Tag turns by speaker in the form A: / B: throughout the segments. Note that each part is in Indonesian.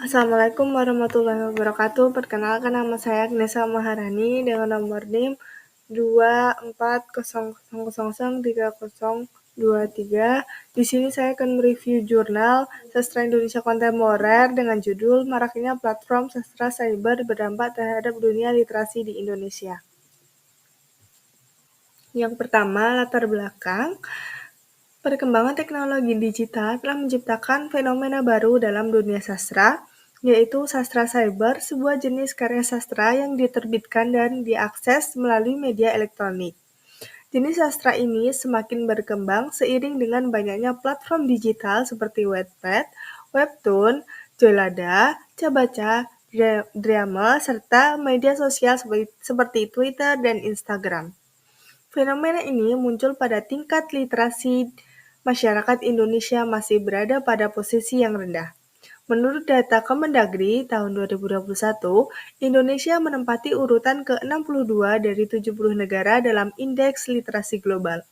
A: Assalamualaikum warahmatullahi wabarakatuh. Perkenalkan nama saya Agnesa Maharani dengan nomor NIM 240003023. Di sini saya akan mereview jurnal Sastra Indonesia Kontemporer dengan judul Maraknya Platform Sastra Cyber Berdampak Terhadap Dunia Literasi di Indonesia. Yang pertama, latar belakang. Perkembangan teknologi digital telah menciptakan fenomena baru dalam dunia sastra, yaitu sastra cyber, sebuah jenis karya sastra yang diterbitkan dan diakses melalui media elektronik. Jenis sastra ini semakin berkembang seiring dengan banyaknya platform digital seperti Wattpad, Webtoon, Joylada, Cabaca, Dremel, serta media sosial seperti Twitter dan Instagram. Fenomena ini muncul pada tingkat literasi masyarakat Indonesia masih berada pada posisi yang rendah. Menurut data Kemendagri tahun 2021, Indonesia menempati urutan ke-62 dari 70 negara dalam Indeks Literasi Global.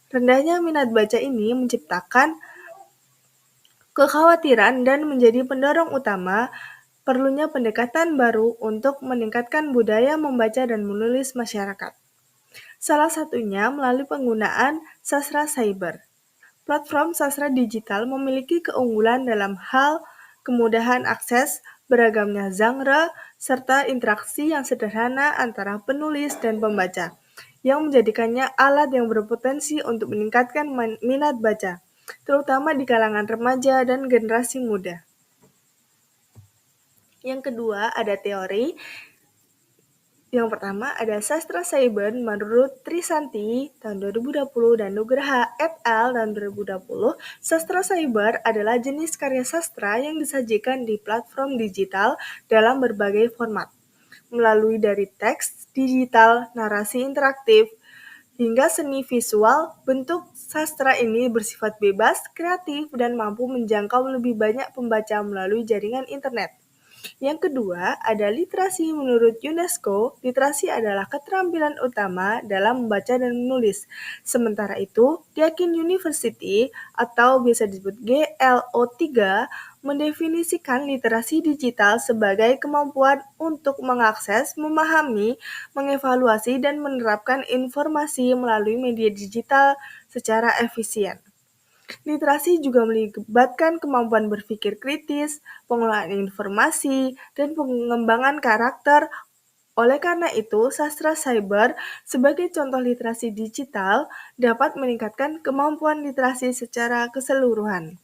A: Rendahnya minat baca ini menciptakan kekhawatiran dan menjadi pendorong utama perlunya pendekatan baru untuk meningkatkan budaya membaca dan menulis masyarakat. Salah satunya melalui penggunaan sastra cyber. Platform sastra digital memiliki keunggulan dalam hal kemudahan akses, beragamnya genre, serta interaksi yang sederhana antara penulis dan pembaca, yang menjadikannya alat yang berpotensi untuk meningkatkan minat baca, terutama di kalangan remaja dan generasi muda. Yang kedua, ada teori. Yang pertama ada sastra cyber menurut Trisanti tahun 2020 dan Nugraha et al. Tahun 2020. Sastra cyber adalah jenis karya sastra yang disajikan di platform digital dalam berbagai format, melalui dari teks, digital, narasi interaktif, hingga seni visual. Bentuk sastra ini bersifat bebas, kreatif, dan mampu menjangkau lebih banyak pembaca melalui jaringan internet. Yang kedua, ada literasi menurut UNESCO. Literasi adalah keterampilan utama dalam membaca dan menulis. Sementara itu, Deakin University atau biasa disebut GLO3 mendefinisikan literasi digital sebagai kemampuan untuk mengakses, memahami, mengevaluasi, dan menerapkan informasi melalui media digital secara efisien. Literasi juga melibatkan kemampuan berpikir kritis, pengelolaan informasi, dan pengembangan karakter. Oleh karena itu, sastra cyber sebagai contoh literasi digital dapat meningkatkan kemampuan literasi secara keseluruhan.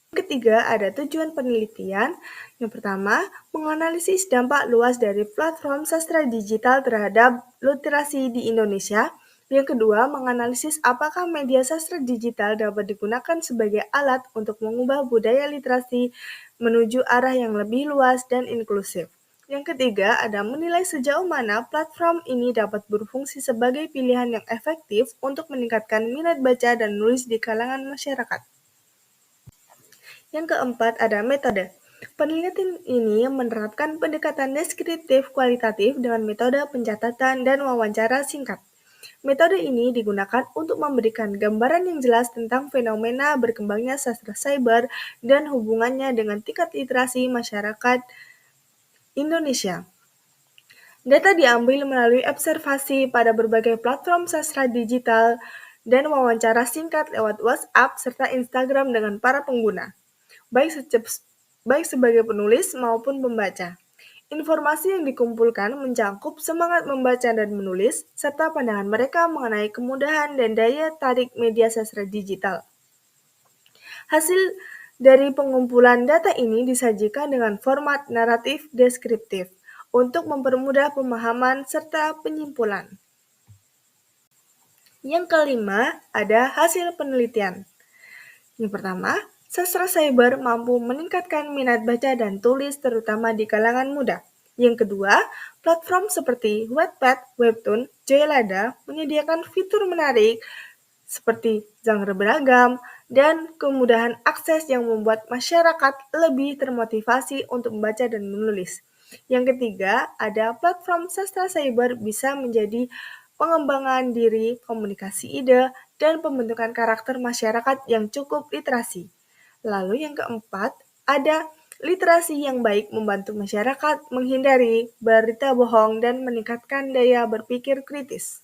A: Ketiga, ada tujuan penelitian. Yang pertama, menganalisis dampak luas dari platform sastra digital terhadap literasi di Indonesia. Yang kedua, menganalisis apakah media sastra digital dapat digunakan sebagai alat untuk mengubah budaya literasi menuju arah yang lebih luas dan inklusif. Yang ketiga, ada menilai sejauh mana platform ini dapat berfungsi sebagai pilihan yang efektif untuk meningkatkan minat baca dan menulis di kalangan masyarakat. Yang keempat, ada metode. Penelitian ini menerapkan pendekatan deskriptif kualitatif dengan metode pencatatan dan wawancara singkat. Metode ini digunakan untuk memberikan gambaran yang jelas tentang fenomena berkembangnya sastra cyber dan hubungannya dengan tingkat literasi masyarakat Indonesia. Data diambil melalui observasi pada berbagai platform sastra digital dan wawancara singkat lewat WhatsApp serta Instagram dengan para pengguna, baik sebagai penulis maupun pembaca. Informasi yang dikumpulkan mencakup semangat membaca dan menulis, serta pandangan mereka mengenai kemudahan dan daya tarik media sastra digital. Hasil dari pengumpulan data ini disajikan dengan format naratif deskriptif untuk mempermudah pemahaman serta penyimpulan. Yang kelima, ada hasil penelitian. Yang pertama, sastra cyber mampu meningkatkan minat baca dan tulis terutama di kalangan muda. Yang kedua, platform seperti Wattpad, Webtoon, Joylada menyediakan fitur menarik seperti genre beragam dan kemudahan akses yang membuat masyarakat lebih termotivasi untuk membaca dan menulis. Yang ketiga, ada platform sastra cyber bisa menjadi pengembangan diri, komunikasi ide, dan pembentukan karakter masyarakat yang cukup literasi. Lalu yang keempat, Ada literasi yang baik membantu masyarakat menghindari berita bohong dan meningkatkan daya berpikir kritis.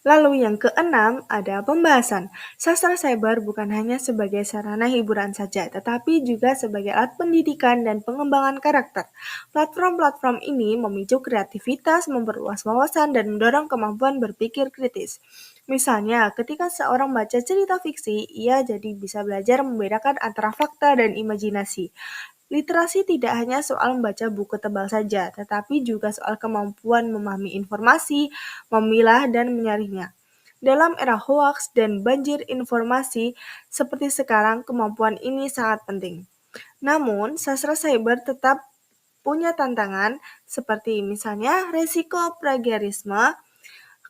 A: Lalu yang keenam ada pembahasan. Sastra cyber bukan hanya sebagai sarana hiburan saja, tetapi juga sebagai alat pendidikan dan pengembangan karakter. Platform-platform ini memicu kreativitas, memperluas wawasan, dan mendorong kemampuan berpikir kritis. Misalnya, ketika seorang baca cerita fiksi, ia jadi bisa belajar membedakan antara fakta dan imajinasi. Literasi tidak hanya soal membaca buku tebal saja, tetapi juga soal kemampuan memahami informasi, memilah, dan menyaringnya. Dalam era hoaks dan banjir informasi seperti sekarang, kemampuan ini sangat penting. Namun, sastra cyber tetap punya tantangan seperti misalnya resiko plagiarisme,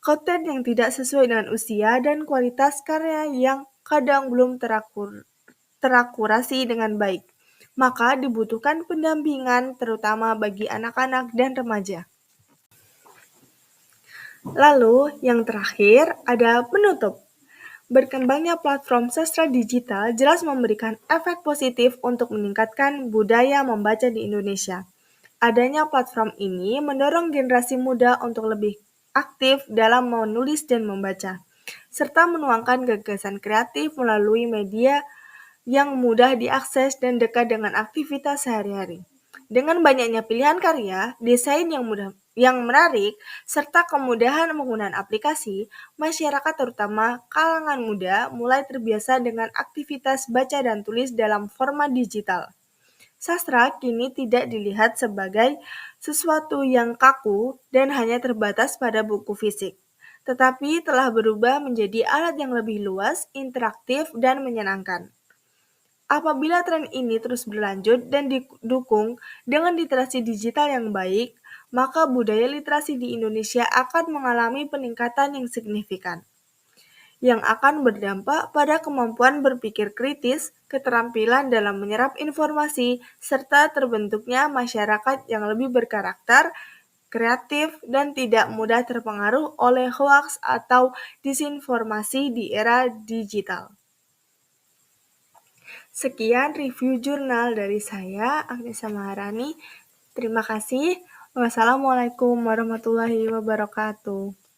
A: konten yang tidak sesuai dengan usia, dan kualitas karya yang kadang belum terakurasi dengan baik. Maka dibutuhkan pendampingan terutama bagi anak-anak dan remaja. Lalu yang terakhir ada penutup. Berkembangnya platform sastra digital jelas memberikan efek positif untuk meningkatkan budaya membaca di Indonesia. Adanya platform ini mendorong generasi muda untuk lebih aktif dalam menulis dan membaca, serta menuangkan gagasan kreatif melalui media yang mudah diakses dan dekat dengan aktivitas sehari-hari. Dengan banyaknya pilihan karya, desain yang menarik, serta kemudahan penggunaan aplikasi, masyarakat terutama kalangan muda mulai terbiasa dengan aktivitas baca dan tulis dalam format digital. Sastra kini tidak dilihat sebagai sesuatu yang kaku dan hanya terbatas pada buku fisik, tetapi telah berubah menjadi alat yang lebih luas, interaktif, dan menyenangkan. Apabila tren ini terus berlanjut dan didukung dengan literasi digital yang baik, maka budaya literasi di Indonesia akan mengalami peningkatan yang signifikan, yang akan berdampak pada kemampuan berpikir kritis, keterampilan dalam menyerap informasi, serta terbentuknya masyarakat yang lebih berkarakter, kreatif, dan tidak mudah terpengaruh oleh hoaks atau disinformasi di era digital. Sekian review jurnal dari saya, Agnes Maharani. Terima kasih. Wassalamualaikum warahmatullahi wabarakatuh.